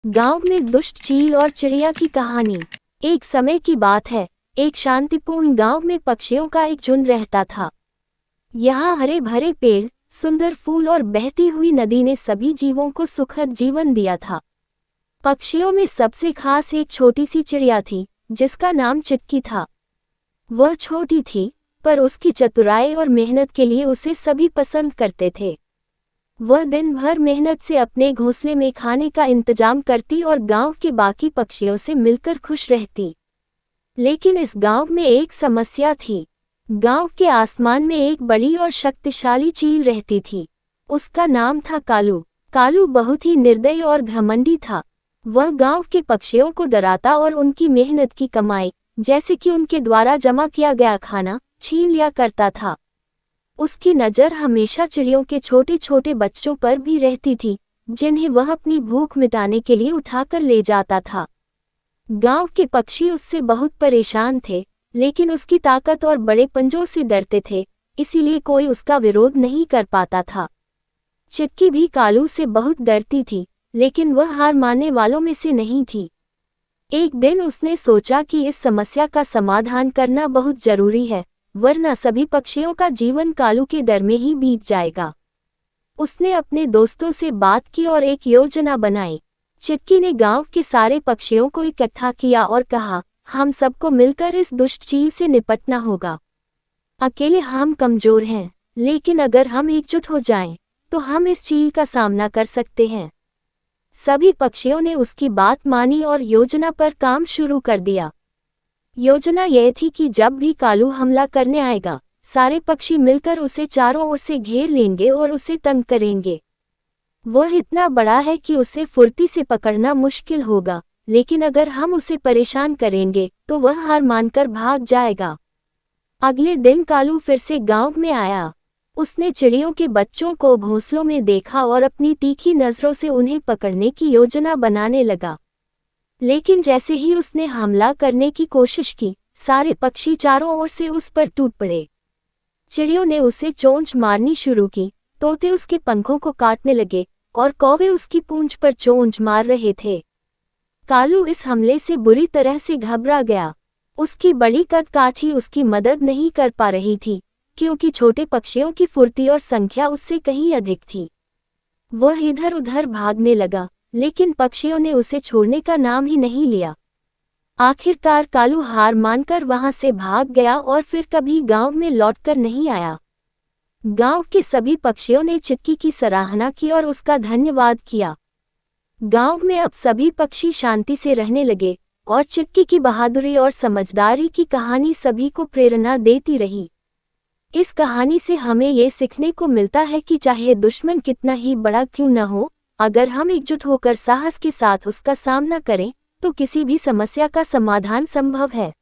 गांव में दुष्ट चील और चिड़िया की कहानी। एक समय की बात है, एक शांतिपूर्ण गांव में पक्षियों का एक झुंड रहता था। यहाँ हरे भरे पेड़, सुंदर फूल और बहती हुई नदी ने सभी जीवों को सुखद जीवन दिया था। पक्षियों में सबसे खास एक छोटी सी चिड़िया थी, जिसका नाम चिटकी था। वह छोटी थी, पर उसकी चतुराई और मेहनत के लिए उसे सभी पसंद करते थे। वह दिन भर मेहनत से अपने घोंसले में खाने का इंतजाम करती और गांव के बाकी पक्षियों से मिलकर खुश रहती। लेकिन इस गांव में एक समस्या थी। गांव के आसमान में एक बड़ी और शक्तिशाली चील रहती थी। उसका नाम था कालू। कालू बहुत ही निर्दयी और घमंडी था। वह गांव के पक्षियों को डराता और उनकी मेहनत की कमाई, जैसे कि उनके द्वारा जमा किया गया खाना, छीन लिया करता था। उसकी नज़र हमेशा चिड़ियों के छोटे छोटे बच्चों पर भी रहती थी, जिन्हें वह अपनी भूख मिटाने के लिए उठाकर ले जाता था। गांव के पक्षी उससे बहुत परेशान थे, लेकिन उसकी ताकत और बड़े पंजों से डरते थे, इसीलिए कोई उसका विरोध नहीं कर पाता था। चिटकी भी कालू से बहुत डरती थी, लेकिन वह हार मानने वालों में से नहीं थी। एक दिन उसने सोचा कि इस समस्या का समाधान करना बहुत जरूरी है, वरना सभी पक्षियों का जीवन कालू के डर में ही बीत जाएगा। उसने अपने दोस्तों से बात की और एक योजना बनाई। चिटकी ने गांव के सारे पक्षियों को इकट्ठा किया और कहा, हम सबको मिलकर इस दुष्ट चील से निपटना होगा। अकेले हम कमजोर हैं, लेकिन अगर हम एकजुट हो जाएं, तो हम इस चील का सामना कर सकते हैं। सभी पक्षियों ने उसकी बात मानी और योजना पर काम शुरू कर दिया। योजना यह थी कि जब भी कालू हमला करने आएगा, सारे पक्षी मिलकर उसे चारों ओर से घेर लेंगे और उसे तंग करेंगे। वह इतना बड़ा है कि उसे फुर्ती से पकड़ना मुश्किल होगा, लेकिन अगर हम उसे परेशान करेंगे तो वह हार मानकर भाग जाएगा। अगले दिन कालू फिर से गांव में आया। उसने चिड़ियों के बच्चों को घोंसलों में देखा और अपनी तीखी नजरों से उन्हें पकड़ने की योजना बनाने लगा। लेकिन जैसे ही उसने हमला करने की कोशिश की, सारे पक्षी चारों ओर से उस पर टूट पड़े। चिड़ियों ने उसे चोंच मारनी शुरू की, तोते उसके पंखों को काटने लगे और कौवे उसकी पूंछ पर चोंच मार रहे थे। कालू इस हमले से बुरी तरह से घबरा गया। उसकी बड़ी कदकाठी उसकी मदद नहीं कर पा रही थी, क्योंकि छोटे पक्षियों की फुर्ती और संख्या उससे कहीं अधिक थी। वह इधर उधर भागने लगा, लेकिन पक्षियों ने उसे छोड़ने का नाम ही नहीं लिया। आखिरकार कालू हार मानकर वहां से भाग गया और फिर कभी गांव में लौटकर नहीं आया। गांव के सभी पक्षियों ने चिटकी की सराहना की और उसका धन्यवाद किया। गांव में अब सभी पक्षी शांति से रहने लगे और चिटकी की बहादुरी और समझदारी की कहानी सभी को प्रेरणा देती रही। इस कहानी से हमें ये सीखने को मिलता है कि चाहे दुश्मन कितना ही बड़ा क्यों न हो, अगर हम एकजुट होकर साहस के साथ उसका सामना करें, तो किसी भी समस्या का समाधान संभव है।